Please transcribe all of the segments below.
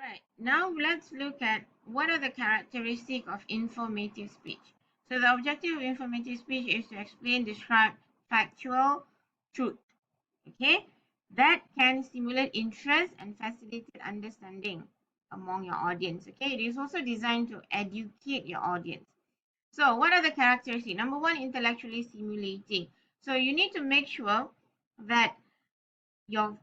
Alright, now let's look at what are the characteristics of informative speech. So the objective of informative speech is to explain, describe factual truth, okay, that can stimulate interest and facilitate understanding among your audience, okay. It is also designed to educate your audience. So what are the characteristics? Number one, intellectually stimulating. So you need to make sure that your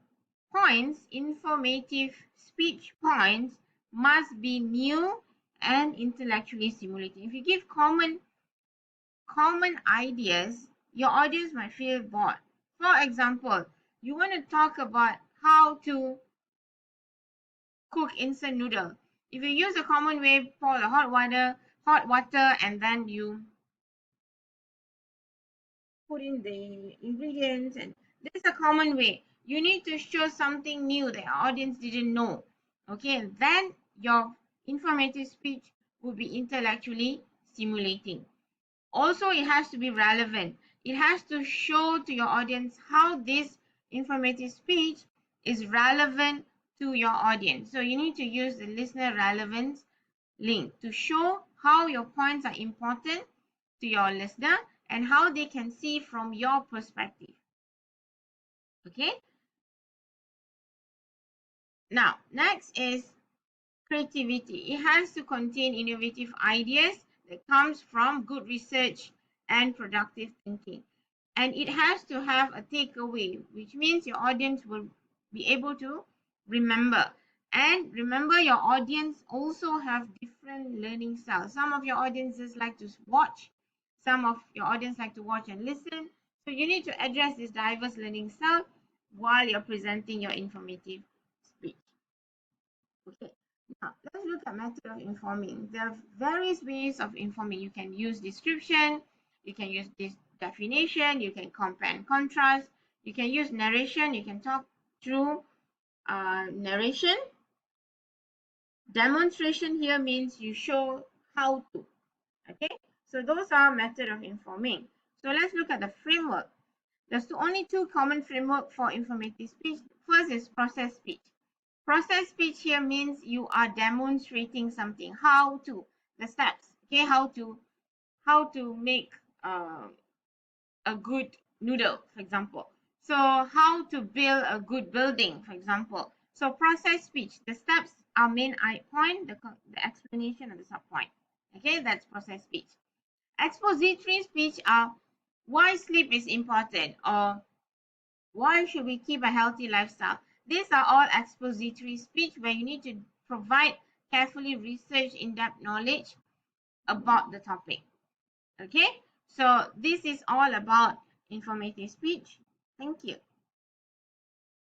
points, informative speech points, must be new and intellectually stimulating. If you give common ideas, your audience might feel bored. For example, you want to talk about how to cook instant noodle. If you use a common way, pour the hot water, and then you put in the ingredients, and this is a common way. You need to show something new that your audience didn't know. Okay, then your informative speech will be intellectually stimulating. Also, it has to be relevant. It has to show to your audience how this informative speech is relevant to your audience. So you need to use the listener relevance link to show how your points are important to your listener and how they can see from your perspective. Okay. Now, next is creativity. It has to contain innovative ideas that comes from good research and productive thinking. And it has to have a takeaway, which means your audience will be able to remember. And remember, your audience also have different learning styles. Some of your audiences like to watch. Some of your audience like to watch and listen. So you need to address this diverse learning style while you're presenting your informative speech. Okay, now let's look at method of informing. There are various ways of informing. You can use description, you can use this definition, you can compare and contrast, you can use narration, you can talk through narration. Demonstration here means you show how to. Okay, so those are method of informing. So let's look at the framework. There's only two common framework for informative speech. First is process speech. Process speech here means you are demonstrating something, how to, the steps, okay, how to make a good noodle, for example. So how to build a good building, for example. So process speech, the steps are main point, the explanation and the sub point. Okay, that's process speech. Expository speech are why sleep is important, or why should we keep a healthy lifestyle. These are all expository speech where you need to provide carefully researched in-depth knowledge about the topic. Okay, so this is all about informative speech. Thank you.